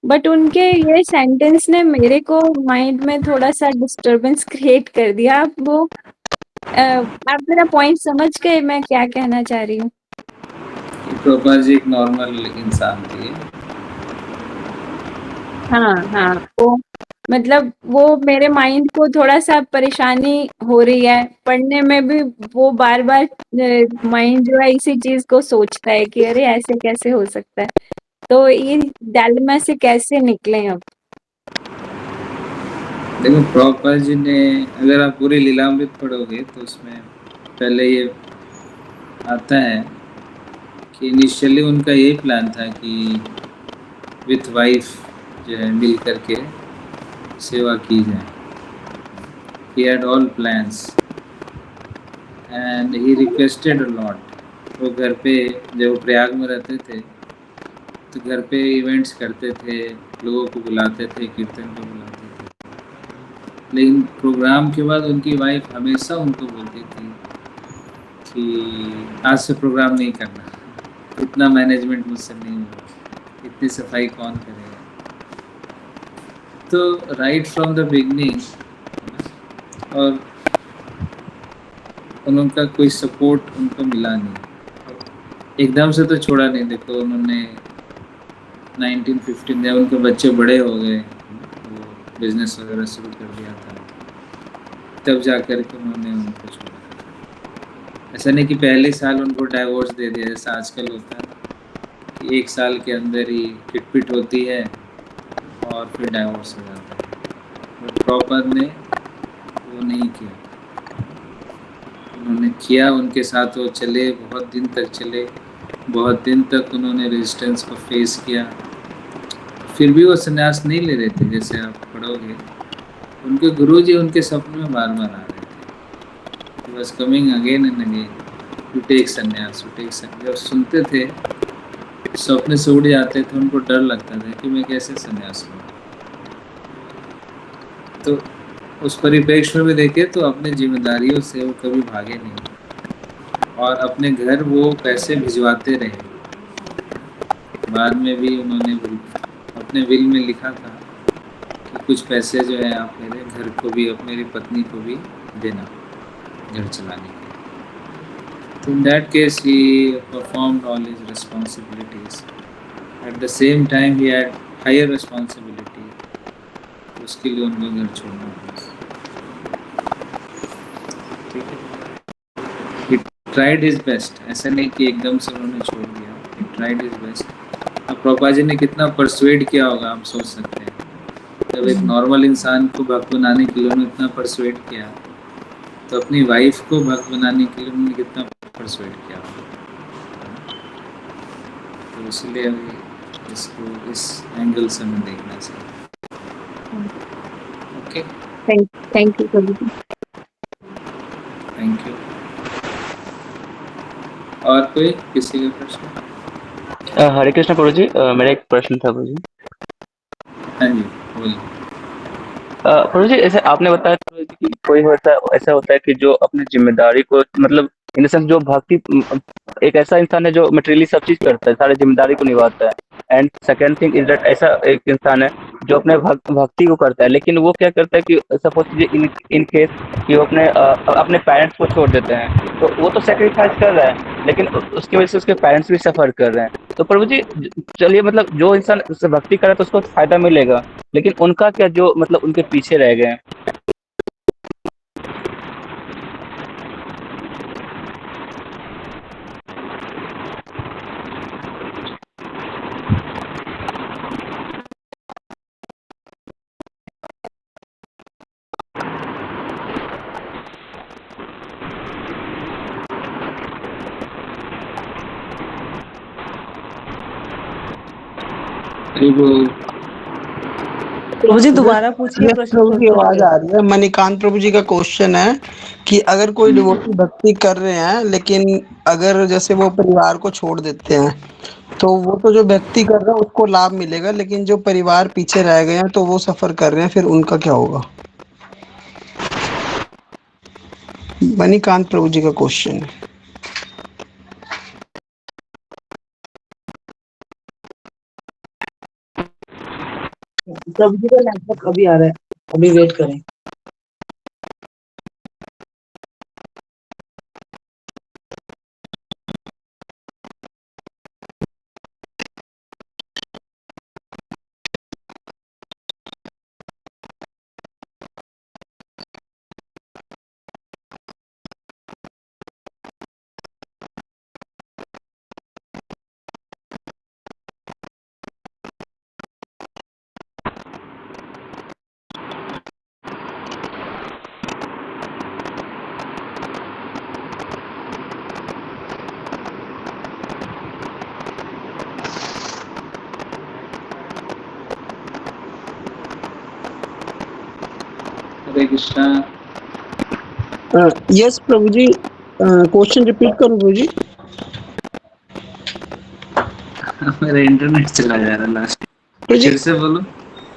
बट उनके ये सेंटेंस ने मेरे को माइंड में थोड़ा सा डिस्टरबेंस क्रिएट कर दिया। आप मेरा पॉइंट समझ गए मैं क्या कहना चाह रही हूँ? प्रभुपाद जी एक नॉर्मल इंसान थे। हाँ, मतलब वो मेरे माइंड को थोड़ा सा परेशानी हो रही है पढ़ने में भी, वो बार-बार माइंड जो है इसी चीज को सोचता है कि अरे ऐसे कैसे हो सकता है, तो ये डायलेमा से कैसे निकलें अब? देखो प्रभुपाद जी ने, अगर आप पूरी लीलामृत पढ़ोगे तो उसमें पहले ये आता है कि इनिशियली उनका यही प्लान था कि विथ वाइफ जो है मिल करके सेवा की जाए। He had all plans and he requested a lot. वो घर पे, जब वो प्रयाग में रहते थे तो घर पे इवेंट्स करते थे, लोगों को बुलाते थे, कीर्तन को बुलाते थे। लेकिन प्रोग्राम के बाद उनकी वाइफ हमेशा उनको बोलती थी कि आज से प्रोग्राम नहीं करना, इतना मैनेजमेंट मुझसे नहीं होगा, इतनी सफाई कौन करेगा। तो राइट फ्रॉम द बिगनिंग, और उनका कोई सपोर्ट उनको मिला नहीं, एकदम से तो छोड़ा नहीं। देखो उन्होंने 1915 जब उनके बच्चे बड़े हो गए, वो बिजनेस वगैरह शुरू कर दिया था, तब जा कर के उन्होंने उनको छोड़ा। ऐसा नहीं कि पहले साल उनको डाइवोर्स दे दिया जैसा आजकल होता है कि 1 साल के अंदर ही पिट होती है और फिर डाइवोर्स हो जाता है। प्रॉपर ने वो नहीं किया, उन्होंने किया, उनके साथ वो चले, बहुत दिन तक चले, बहुत दिन तक उन्होंने रेजिस्टेंस को फेस किया। फिर भी वो संन्यास नहीं ले रहे थे। जैसे आप पढ़ोगे, उनके गुरुजी उनके सपने में बार बार आ रहे थे, he was coming again and again to take संन्यास, टू टेक संन्यास। जब सुनते थे सपने से उड़ जाते थे, उनको डर लगता था कि मैं कैसे संन्यास लूँ। तो उस परिप्रेक्ष्य में देखे तो अपनी जिम्मेदारियों से वो कभी भागे नहीं और अपने घर वो पैसे भिजवाते रहे। बाद में भी उन्होंने अपने विल में लिखा था कि कुछ पैसे जो है आप मेरे घर को भी, अब मेरी पत्नी को भी देना घर चलाने के। तो in that case he performed all his responsibilities. At the same time he had higher responsibility, उसके लिए उनको घर छोड़ना पड़ा। ठीक है, ही ट्राइड हिज बेस्ट, ऐसा नहीं कि एकदम से उन्होंने छोड़ दिया, ही ट्राइड हिज बेस्ट। अब प्रभुपाद जी ने कितना परसुएड किया होगा आप सोच सकते हैं। जब एक नॉर्मल इंसान को भक्त बनाने के लिए उन्होंने इतना परसुएड किया, तो अपनी वाइफ को भक्त बनाने के लिए उन्होंने कितना परसुएड किया होगा। तो इसलिए इसको इस एंगल से हमें देखना चाहिए। Okay, thank you Prabhu ji. Thank you. और कोई किसी का प्रश्न? हरे कृष्ण प्रभु जी, मेरा एक प्रश्न था प्रभु जी। हाँ जी, बोलिए। प्रभु जी, ऐसे आपने बताया प्रभु जी कि कोई होता ऐसा होता है कि जो अपनी जिम्मेदारी को मतलब इन द सेंस जो भक्ति एक ऐसा इंसान है जो मटेरियली सब चीज करता है, सारी जिम्मेदारी को निभाता है। And second thing is that ऐसा एक इंसान है जो अपने भक्ति को करता है, लेकिन वो क्या करता है कि सपोज कीजिए इन केस कि वो अपने पेरेंट्स को छोड़ देते हैं, तो वो तो सेक्रीफाइस कर रहा है, लेकिन उसकी वजह से उसके पेरेंट्स भी सफर कर रहे हैं। तो प्रभु जी, चलिए मतलब जो इंसान उससे भक्ति करे तो उसको फायदा मिलेगा, लेकिन उनका क्या जो मतलब उनके पीछे रह गए हैं? प्रभु जी दोबारा पूछिए यस प्रश्न। प्रभु की आवाज आ रही है। मणिकांत प्रभु जी का क्वेश्चन है कि अगर कोई डिवोटी भक्ति कर रहे हैं, लेकिन अगर जैसे वो परिवार को छोड़ देते हैं, तो वो तो जो व्यक्ति कर रहा है उसको लाभ मिलेगा, लेकिन जो परिवार पीछे रह गए हैं तो वो सफर कर रहे हैं, फिर उनका क्या होगा? मणिकांत प्रभु जी का क्वेश्चन है। प्रभु जी का नेटवर्क अभी आ रहा है, अभी वेट करें। हरे कृष्णा। यस प्रभु जी, क्वेश्चन रिपीट करूं प्रभु जी? मेरा इंटरनेट चला जा रहा है लास्ट। प्रभु जी, फिर से बोलो।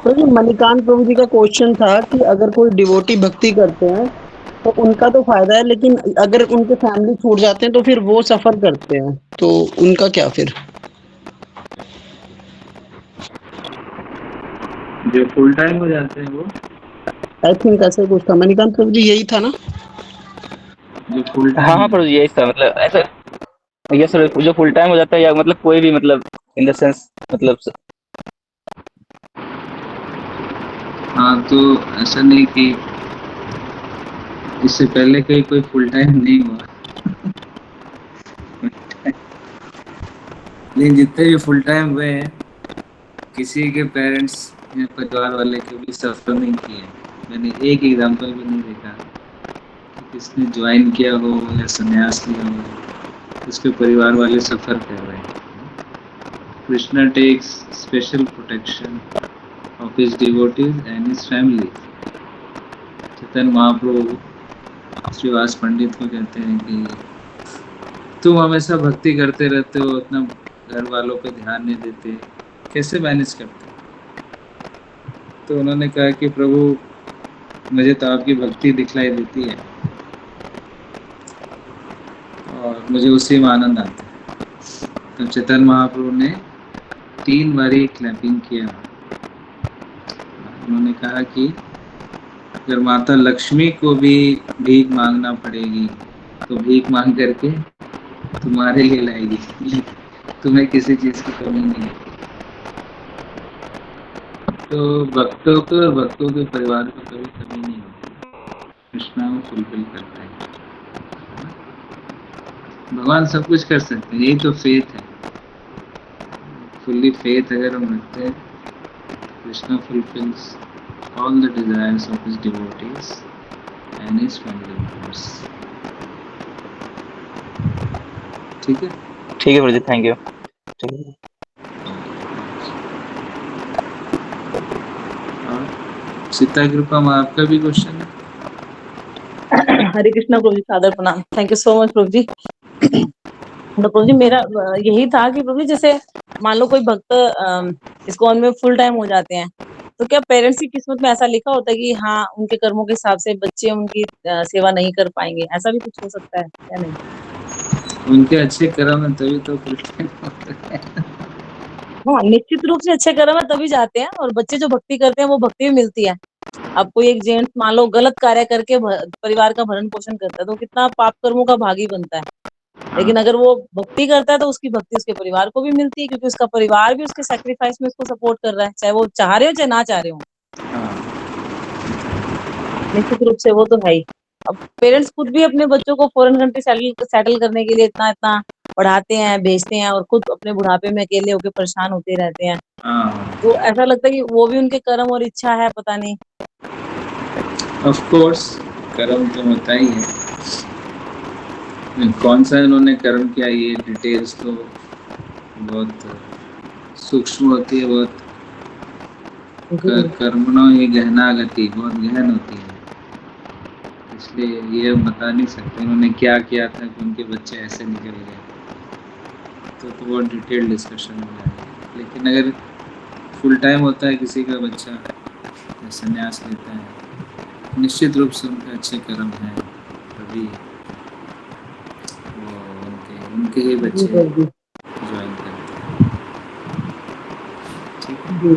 प्रभु जी, मणिकांत प्रभु जी का क्वेश्चन था कि अगर कोई डिवोटी भक्ति करते हैं तो उनका तो फायदा है, लेकिन अगर उनके फैमिली छूट जाते हैं तो फिर वो सफर करते हैं, तो उनका क्या फिर? जो फुल टाइम हो जाते हैं वो, आई थिंक ऐसा कुछ था। मणिकांत प्रभु जी यही था ना? जो फुल हाँ टाइम हाँ प्रभु जी, यही था मतलब ऐसा। यस सर, जो फुल टाइम हो जाता है या मतलब कोई भी मतलब इन द सेंस मतलब हाँ, तो ऐसा नहीं कि इससे पहले कोई फुल टाइम नहीं हुआ। लेकिन जितने भी फुल टाइम हुए हैं, किसी के पेरेंट्स या परिवार वाले कभी सफर नहीं किए। मैंने एक एग्जांपल भी नहीं देखा किसने ज्वाइन किया हो या संन्यास लिया हो, उसके परिवार वाले सफर कर रहे हैं। Krishna takes special protection of his devotees and his family. Chaitanya Mahaprabhu Shrivas Pandit को कहते हैं कि तुम हमेशा भक्ति करते रहते हो, अपना घर वालों पे ध्यान नहीं देते, कैसे मैनेज करते? तो उन्होंने कहा कि प्रभु मुझे तो आपकी भक्ति दिखलाई देती है और मुझे उसी में आनंद आता है। तो चैतन्य महाप्रभु ने 3 बारी क्लैपिंग किया। उन्होंने कहा कि अगर माता लक्ष्मी को भी भीख मांगना पड़ेगी तो भीख मांग करके तुम्हारे लिए लाएगी, तुम्हें किसी चीज की कमी नहीं है। तो भक्तों के परिवार को कभी कमी नहीं होती, कृष्णा वो फुलफिल करता है। भगवान सब कुछ कर सकते हैं, यही तो फेथ है। फुल्ली फेथ अगर हम रखते हैं, Krishna fulfills all the desires of his devotees and his family members. ठीक है? ठीक है प्रभु जी, थैंक यू। और सीता कृपा में आपका भी क्वेश्चन है? हरे कृष्णा प्रभु जी, सादर प्रणाम। Thank you so much Prabhu जी। तो प्रभु जी मेरा यही था कि प्रभु जी जैसे मान लो कोई भक्त इस्कॉन में फुल टाइम हो जाते हैं, तो क्या पेरेंट्स की किस्मत में ऐसा लिखा होता है कि हाँ उनके कर्मों के हिसाब से बच्चे उनकी सेवा नहीं कर पाएंगे, ऐसा भी कुछ हो सकता है या नहीं? उनके अच्छे कर्म है तभी तो फुल टाइम होते हैं। हाँ, निश्चित रूप से अच्छे कर्म है तभी जाते हैं, और बच्चे जो भक्ति करते हैं वो भक्ति भी मिलती है। अब कोई एक जेंट्स मान लो गलत कार्य करके परिवार का भरण पोषण करता है तो कितना पाप कर्मों का भागी बनता है, लेकिन अगर वो भक्ति करता है तो उसकी भक्ति उसके परिवार को भी मिलती है, क्योंकि उसका परिवार भी उसके सैक्रिफाइस में उसको सपोर्ट कर रहा है, चाहे वो चाह रहे हो चाहे ना चाह रहे हो। हाँ, निश्चित रूप से वो तो है ही। अब पेरेंट्स खुद भी अपने बच्चों को फॉरेन कंट्री सेटल करने के लिए इतना इतना पढ़ाते हैं, भेजते हैं, और खुद अपने बुढ़ापे में अकेले होकर परेशान होते रहते हैं, हाँ, तो ऐसा लगता है कि वो भी उनके कर्म और इच्छा है, पता नहीं। ऑफ कोर्स कर्म तो होता ही है। कौन सा इन्होंने कर्म किया ये डिटेल्स तो बहुत सूक्ष्म होती है, बहुत कर्मणों ही गहना गति बहुत गहन होती है, इसलिए ये बता नहीं सकते उन्होंने क्या किया था कि उनके बच्चे ऐसे निकल गए, तो बहुत डिटेल डिस्कशन हो जाएगा। लेकिन अगर फुल टाइम होता है किसी का बच्चा, संन्यास लेता है, निश्चित रूप से उनके अच्छे कर्म हैं, तभी वो उनके ही बच्चे ज्वाइन करते हैं। ठीक है।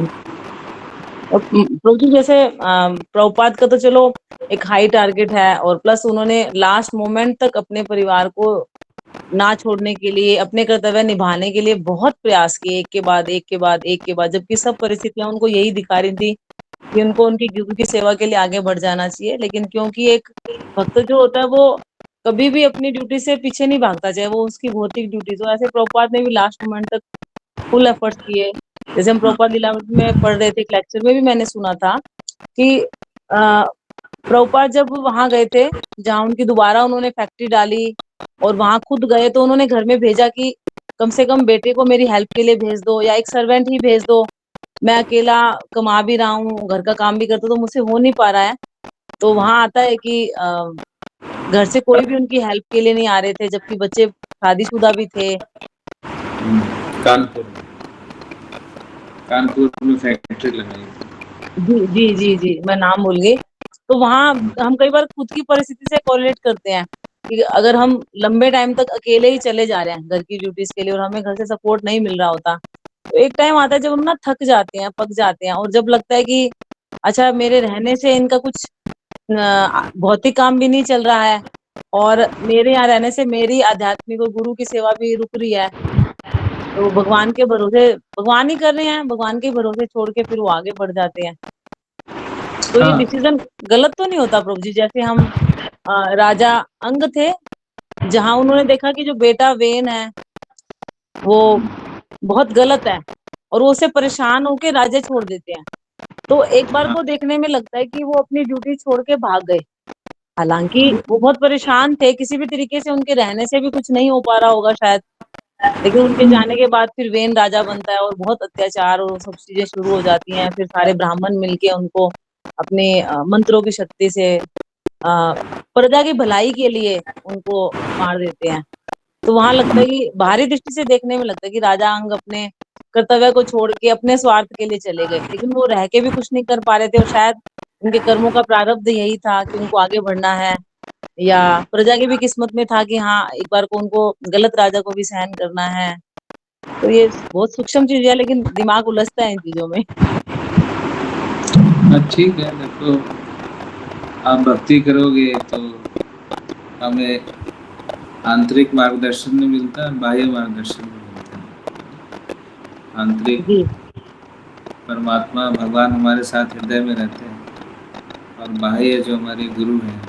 प्रभु जी जैसे प्रभुपाद का तो चलो एक हाई टारगेट है, और प्लस उन्होंने लास्ट मोमेंट तक अपने परिवार को ना छोड़ने के लिए, अपने कर्तव्य निभाने के लिए बहुत प्रयास किए, एक के बाद एक के बाद एक के बाद, जबकि सब परिस्थितियां उनको यही दिखा रही थी कि उनको उनकी गुरु की सेवा के लिए आगे बढ़ जाना चाहिए। लेकिन क्योंकि एक भक्त जो होता है वो कभी भी अपनी ड्यूटी से पीछे नहीं भागता, चाहे वो उसकी भौतिक ड्यूटी, तो ऐसे प्रभुपाद ने भी लास्ट मोमेंट तक फुल एफर्ट्स किए। जैसे हम प्रभुपाद लीलामृत में पढ़ रहे थे, एक लेक्चर में भी मैंने सुना था कि प्रभुपाद जब वहां गए थे जहाँ उनकी दोबारा उन्होंने फैक्ट्री डाली और वहां खुद गए, तो उन्होंने घर में भेजा कि कम से कम बेटे को मेरी हेल्प के लिए भेज दो, या एक सर्वेंट ही भेज दो, मैं अकेला कमा भी रहा हूँ, घर का काम भी करता हूँ, तो मुझसे हो नहीं पा रहा है। तो वहां आता है कि घर से कोई भी उनकी हेल्प के लिए नहीं आ रहे थे, जबकि बच्चे शादीशुदा भी थे। कानपुर में फैक्ट्री लगाई थी। जी जी जी जी, मैं नाम भूल गई। तो वहां हम कई बार खुद की परिस्थिति से कोरिलेट करते हैं कि अगर हम लंबे टाइम तक अकेले ही चले जा रहे हैं घर की ड्यूटीज के लिए और हमें घर से सपोर्ट नहीं मिल रहा होता, तो एक टाइम आता है जब हम ना थक जाते हैं, पक जाते हैं, और जब लगता है कि अच्छा मेरे रहने से इनका कुछ भौतिक काम भी नहीं चल रहा है, और मेरे यहाँ रहने से मेरी आध्यात्मिक और गुरु की सेवा भी रुक रही है, तो भगवान के भरोसे भगवान ही कर रहे हैं, भगवान के भरोसे छोड़ के फिर वो आगे बढ़ जाते हैं। तो ये हाँ। डिसीजन गलत तो नहीं होता प्रभु जी? जैसे हम राजा अंग थे, जहां उन्होंने देखा कि जो बेटा वेन है वो बहुत गलत है, और वो उससे परेशान होके राज्य छोड़ देते हैं, तो एक बार को देखने में लगता है कि वो अपनी ड्यूटी छोड़ के भाग गए। हालांकि वो बहुत परेशान थे, किसी भी तरीके से उनके रहने से भी कुछ नहीं हो पा रहा होगा शायद, लेकिन उनके जाने के बाद फिर वेन राजा बनता है और बहुत अत्याचार और सब चीजें शुरू हो जाती हैं। फिर सारे ब्राह्मण मिलके उनको अपने मंत्रों की शक्ति से प्रजा की भलाई के लिए उनको मार देते हैं। तो वहां लगता है कि बाहरी दृष्टि से देखने में लगता है कि राजा अंग अपने कर्तव्य को छोड़ के अपने स्वार्थ के लिए चले गए, लेकिन वो रह के भी कुछ नहीं कर पा रहे थे, और शायद उनके कर्मों का प्रारब्ध यही था कि उनको आगे बढ़ना है, या प्रजा की भी किस्मत में था कि हाँ एक बार को उनको गलत राजा को भी सहन करना है। तो ये बहुत सूक्ष्म चीज है, लेकिन दिमाग उलझता है इन चीजों में। ठीक है, देखो आप भक्ति करोगे तो हमें आंतरिक मार्गदर्शन नहीं मिलता, बाह्य मार्गदर्शन भी मिलता है। आंतरिक परमात्मा भगवान हमारे साथ हृदय में रहते हैं, और बाह्य जो हमारे गुरु हैं,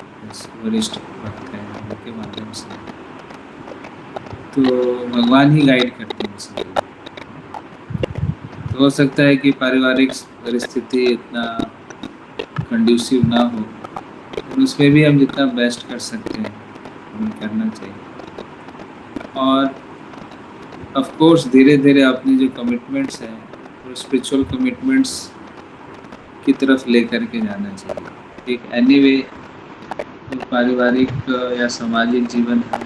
वरिष्ठ भक्त हैं, उनके माध्यम से तो भगवान ही गाइड करते हैं सबको। तो हो सकता है कि पारिवारिक परिस्थिति इतना कंड्यूसिव ना हो, तो उसमें भी हम जितना बेस्ट कर सकते हैं हमें करना चाहिए। और ऑफ कोर्स धीरे धीरे अपनी जो कमिटमेंट्स हैं वो स्पिरिचुअल कमिटमेंट्स की तरफ लेकर के जाना चाहिए। एक एनीवे पारिवारिक या सामाजिक जीवन है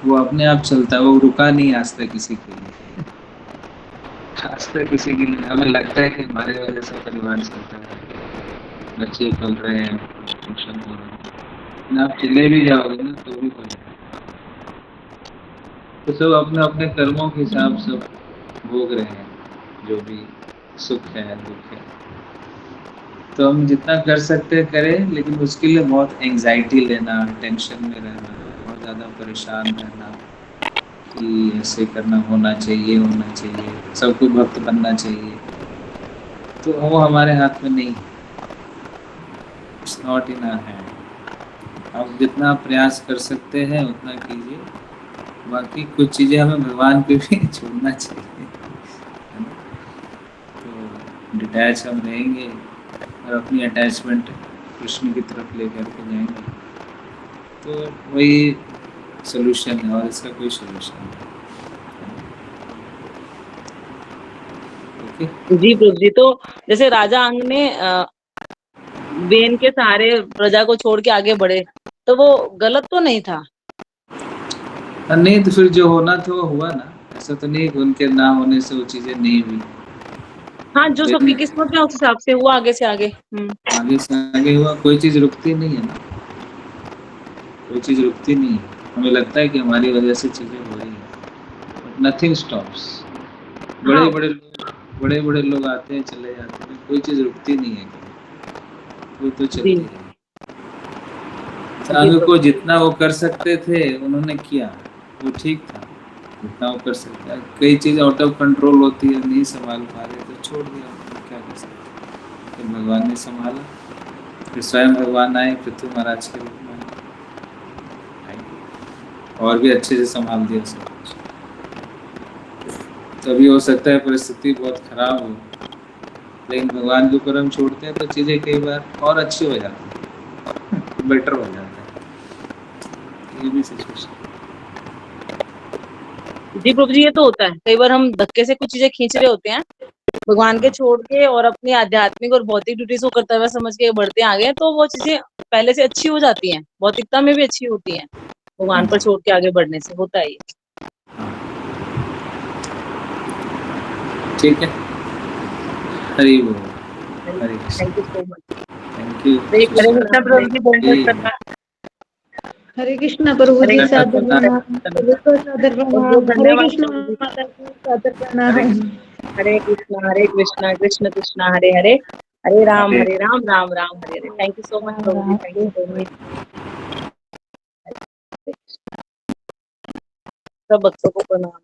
वो अपने आप चलता है, वो रुका नहीं आज तक किसी के लिए। आज तक किसी के लिए हमें लगता है कि हमारे वजह से परिवार चलता है, बच्चे पल रहे हैं, ट्यूशन हो रहे हैं, लेकिन आप चले भी जाओगे ना तो भी कोई तो सब अपने अपने कर्मों के हिसाब से भोग रहे हैं, जो भी सुख है दुख है। तो हम जितना कर सकते हैं करें, लेकिन उसके लिए बहुत एंजाइटी लेना, टेंशन में रहना, बहुत ज़्यादा परेशान रहना कि ऐसे करना, होना चाहिए, सबको भक्त बनना चाहिए, तो वो हमारे हाथ में नहीं, it's not in our hand. आप जितना प्रयास कर सकते हैं उतना कीजिए, बाकी कुछ चीज़ें हमें भगवान पे भी छोड़ना चाहिए, है ना? तो डिटैच हम रहेंगे और अपनी अटैचमेंट कृष्ण की तरफ लेकर के जाएंगे, तो वही सोल्यूशन है, और इसका कोई सोल्यूशन नहीं। ओके। जी प्रभु जी, तो जैसे राजा अंग ने वेन के सहारे प्रजा को छोड़ के आगे बढ़े, तो वो गलत तो नहीं था? नहीं तो फिर जो होना था वो हुआ ना, ऐसा तो नहीं कि उनके ना होने से वो चीजें नहीं हुई। हाँ, जो सबकी किस्मत में उस हिसाब से हुआ, आगे से आगे। आगे से आगे हुआ, कोई चीज रुकती नहीं है ना, कोई चीज रुकती नहीं है। हमें लगता है कि हमारी वजह से चीजें हो रही हैं, बट नथिंग स्टॉप्स। बड़े बड़े लोग आते हैं चले जाते हैं, कोई चीज रुकती नहीं है, वो तो चलती है। आगे को जितना वो कर सकते थे उन्होंने किया, वो ठीक था, जितना वो कर सकता है। कई चीज़ आउट ऑफ कंट्रोल होती है, नहीं संभाल पा रहे तो छोड़ दिया, क्या कर सकते। फिर भगवान ने संभाला, फिर स्वयं भगवान आए पृथ्वी महाराज के रूप में, और भी अच्छे से संभाल दिया सब कुछ। तभी हो सकता है परिस्थिति बहुत खराब हो, लेकिन भगवान के ऊपर हम छोड़ते हैं तो चीज़ें कई बार और अच्छी हो जाती है, बेटर हो जाता है। ये भी सिचुएशन। जी प्रभु जी, ये तो होता है, कई बार हम धक्के से कुछ चीजें खींच रहे होते हैं भगवान के छोड़ के, और अपनी आध्यात्मिक और भौतिक ड्यूटीज को करते हुए समझ के बढ़ते आगे, तो वो चीजें पहले से अच्छी हो जाती हैं, भौतिकता में भी अच्छी होती हैं, भगवान पर छोड़ के आगे बढ़ने से होता है ये। ठीक है, Hari Bol, Hari thank you so much. Thank you. Hare Krishna Prabhu ji, बहुत करना। हरे कृष्णा प्रभु जी, सादर प्रणाम। सादर प्रणाम। हरे कृष्णा माता जी, सादर प्रणाम। Hare Krishna Krishna Krishna Hare Hare, Hare Ram Ram Ram Hare Hare. Thank you so much Prabhu ji, thank you so much. सब भक्तों को प्रणाम।